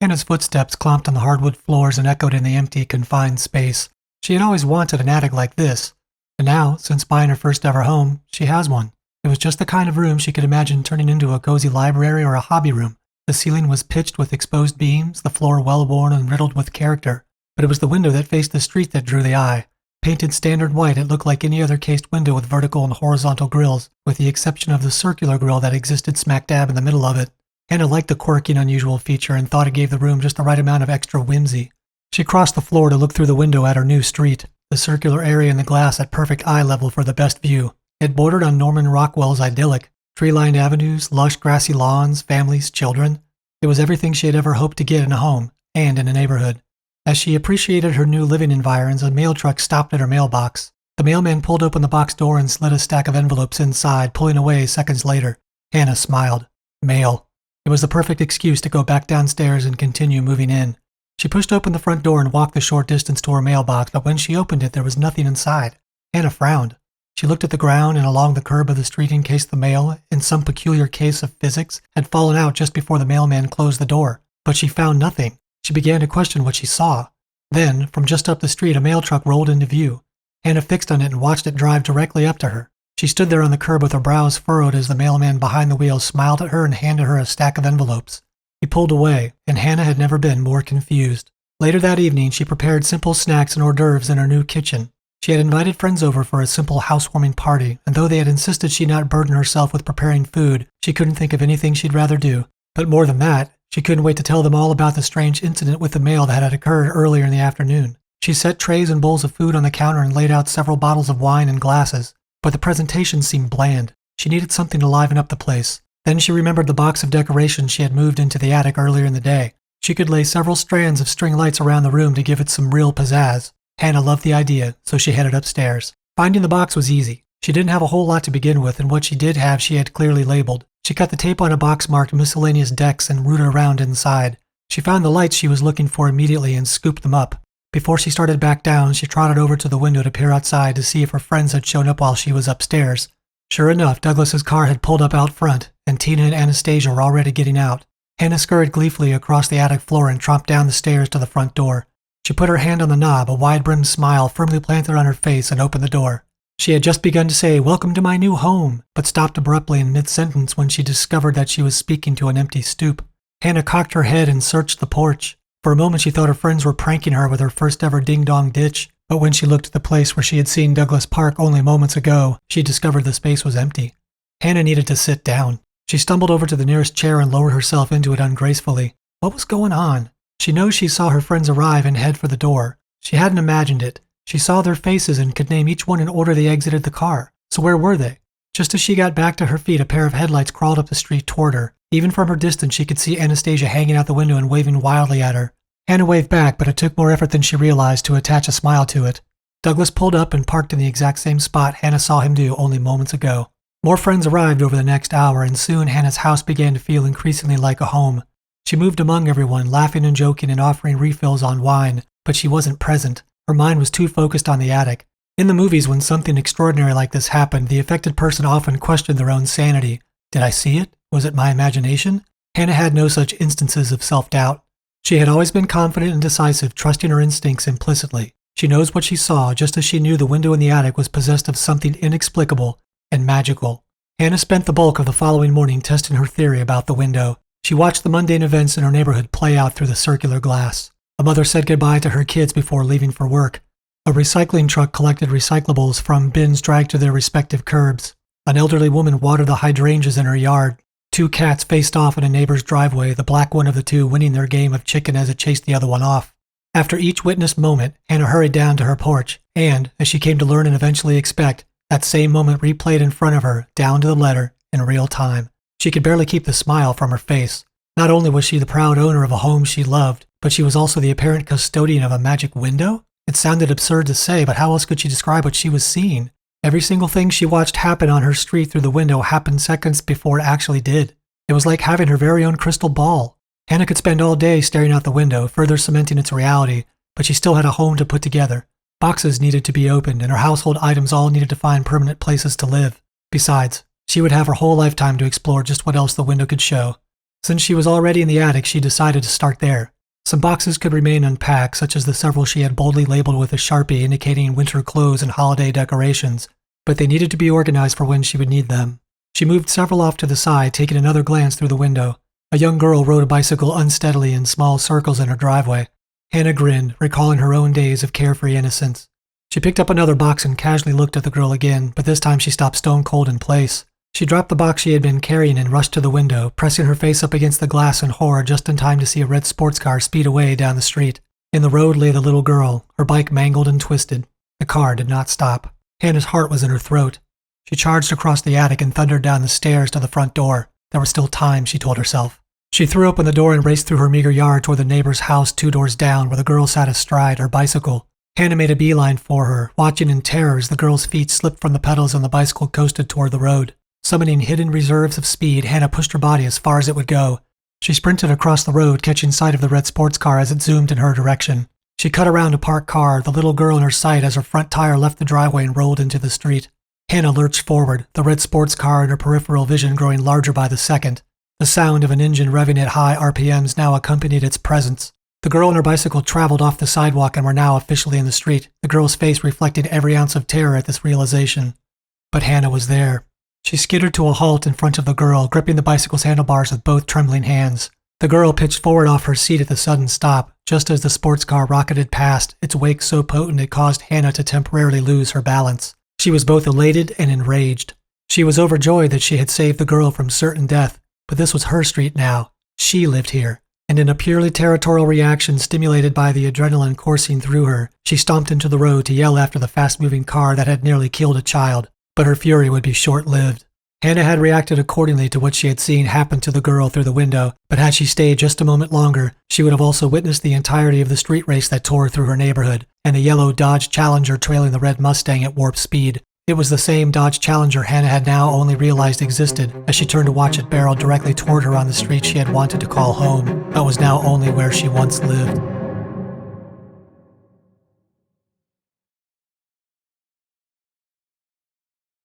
Hannah's footsteps clomped on the hardwood floors and echoed in the empty, confined space. She had always wanted an attic like this, and now, since buying her first ever home, she has one. It was just the kind of room she could imagine turning into a cozy library or a hobby room. The ceiling was pitched with exposed beams, the floor well-worn and riddled with character, but it was the window that faced the street that drew the eye. Painted standard white, it looked like any other cased window with vertical and horizontal grills, with the exception of the circular grill that existed smack dab in the middle of it. Hannah liked the quirky and unusual feature and thought it gave the room just the right amount of extra whimsy. She crossed the floor to look through the window at her new street, the circular area in the glass at perfect eye level for the best view. It bordered on Norman Rockwell's idyllic, tree-lined avenues, lush grassy lawns, families, children. It was everything she had ever hoped to get in a home and in a neighborhood. As she appreciated her new living environs, a mail truck stopped at her mailbox. The mailman pulled open the box door and slid a stack of envelopes inside, pulling away seconds later. Hannah smiled. Mail. It was the perfect excuse to go back downstairs and continue moving in. She pushed open the front door and walked the short distance to her mailbox, but when she opened it, there was nothing inside. Hannah frowned. She looked at the ground and along the curb of the street in case the mail, in some peculiar case of physics, had fallen out just before the mailman closed the door. But she found nothing. She began to question what she saw. Then, from just up the street, a mail truck rolled into view. Hannah fixed on it and watched it drive directly up to her. She stood there on the curb with her brows furrowed as the mailman behind the wheel smiled at her and handed her a stack of envelopes. He pulled away, and Hannah had never been more confused. Later that evening, she prepared simple snacks and hors d'oeuvres in her new kitchen. She had invited friends over for a simple housewarming party, and though they had insisted she not burden herself with preparing food, she couldn't think of anything she'd rather do. But more than that, she couldn't wait to tell them all about the strange incident with the mail that had occurred earlier in the afternoon. She set trays and bowls of food on the counter and laid out several bottles of wine and glasses, but the presentation seemed bland. She needed something to liven up the place. Then she remembered the box of decorations she had moved into the attic earlier in the day. She could lay several strands of string lights around the room to give it some real pizzazz. Hannah loved the idea, so she headed upstairs. Finding the box was easy. She didn't have a whole lot to begin with, and what she did have she had clearly labeled. She cut the tape on a box marked miscellaneous decks and rooted around inside. She found the lights she was looking for immediately and scooped them up. Before she started back down, she trotted over to the window to peer outside to see if her friends had shown up while she was upstairs. Sure enough, Douglas's car had pulled up out front, and Tina and Anastasia were already getting out. Hannah scurried gleefully across the attic floor and tromped down the stairs to the front door. She put her hand on the knob, a wide-brimmed smile firmly planted on her face, and opened the door. She had just begun to say, "Welcome to my new home," but stopped abruptly in mid-sentence when she discovered that she was speaking to an empty stoop. Hannah cocked her head and searched the porch. For a moment she thought her friends were pranking her with her first-ever ding-dong ditch, but when she looked at the place where she had seen Douglas park only moments ago, she discovered the space was empty. Hannah needed to sit down. She stumbled over to the nearest chair and lowered herself into it ungracefully. What was going on? She knows she saw her friends arrive and head for the door. She hadn't imagined it. She saw their faces and could name each one in order they exited the car. So where were they? Just as she got back to her feet, a pair of headlights crawled up the street toward her. Even from her distance, she could see Anastasia hanging out the window and waving wildly at her. Hannah waved back, but it took more effort than she realized to attach a smile to it. Douglas pulled up and parked in the exact same spot Hannah saw him do only moments ago. More friends arrived over the next hour, and soon Hannah's house began to feel increasingly like a home. She moved among everyone, laughing and joking and offering refills on wine, but she wasn't present. Her mind was too focused on the attic. In the movies, when something extraordinary like this happened, the affected person often questioned their own sanity. Did I see it? Was it my imagination? Hannah had no such instances of self-doubt. She had always been confident and decisive, trusting her instincts implicitly. She knows what she saw, just as she knew the window in the attic was possessed of something inexplicable and magical. Hannah spent the bulk of the following morning testing her theory about the window. She watched the mundane events in her neighborhood play out through the circular glass. A mother said goodbye to her kids before leaving for work. A recycling truck collected recyclables from bins dragged to their respective curbs. An elderly woman watered the hydrangeas in her yard. 2 cats faced off in a neighbor's driveway, the black one of the 2 winning their game of chicken as it chased the other one off. After each witnessed moment, Hannah hurried down to her porch, and, as she came to learn and eventually expect, that same moment replayed in front of her, down to the letter, in real time. She could barely keep the smile from her face. Not only was she the proud owner of a home she loved, but she was also the apparent custodian of a magic window? It sounded absurd to say, but how else could she describe what she was seeing? Every single thing she watched happen on her street through the window happened seconds before it actually did. It was like having her very own crystal ball. Hannah could spend all day staring out the window, further cementing its reality, but she still had a home to put together. Boxes needed to be opened, and her household items all needed to find permanent places to live. Besides, she would have her whole lifetime to explore just what else the window could show. Since she was already in the attic, she decided to start there. Some boxes could remain unpacked, such as the several she had boldly labeled with a Sharpie indicating winter clothes and holiday decorations, but they needed to be organized for when she would need them. She moved several off to the side, taking another glance through the window. A young girl rode a bicycle unsteadily in small circles in her driveway. Hannah grinned, recalling her own days of carefree innocence. She picked up another box and casually looked at the girl again, but this time she stopped stone cold in place. She dropped the box she had been carrying and rushed to the window, pressing her face up against the glass in horror just in time to see a red sports car speed away down the street. In the road lay the little girl, her bike mangled and twisted. The car did not stop. Hannah's heart was in her throat. She charged across the attic and thundered down the stairs to the front door. There was still time, she told herself. She threw open the door and raced through her meager yard toward the neighbor's house 2 doors down, where the girl sat astride her bicycle. Hannah made a beeline for her, watching in terror as the girl's feet slipped from the pedals and the bicycle coasted toward the road. Summoning hidden reserves of speed, Hannah pushed her body as far as it would go. She sprinted across the road, catching sight of the red sports car as it zoomed in her direction. She cut around a parked car, the little girl in her sight as her front tire left the driveway and rolled into the street. Hannah lurched forward, the red sports car in her peripheral vision growing larger by the second. The sound of an engine revving at high RPMs now accompanied its presence. The girl and her bicycle traveled off the sidewalk and were now officially in the street. The girl's face reflected every ounce of terror at this realization. But Hannah was there. She skittered to a halt in front of the girl, gripping the bicycle's handlebars with both trembling hands. The girl pitched forward off her seat at the sudden stop, just as the sports car rocketed past, its wake so potent it caused Hannah to temporarily lose her balance. She was both elated and enraged. She was overjoyed that she had saved the girl from certain death, but this was her street now. She lived here. And in a purely territorial reaction stimulated by the adrenaline coursing through her, she stomped into the road to yell after the fast-moving car that had nearly killed a child. But her fury would be short-lived. Hannah had reacted accordingly to what she had seen happen to the girl through the window, but had she stayed just a moment longer, she would have also witnessed the entirety of the street race that tore through her neighborhood, and the yellow Dodge Challenger trailing the red Mustang at warp speed. It was the same Dodge Challenger Hannah had now only realized existed as she turned to watch it barrel directly toward her on the street she had wanted to call home, but was now only where she once lived.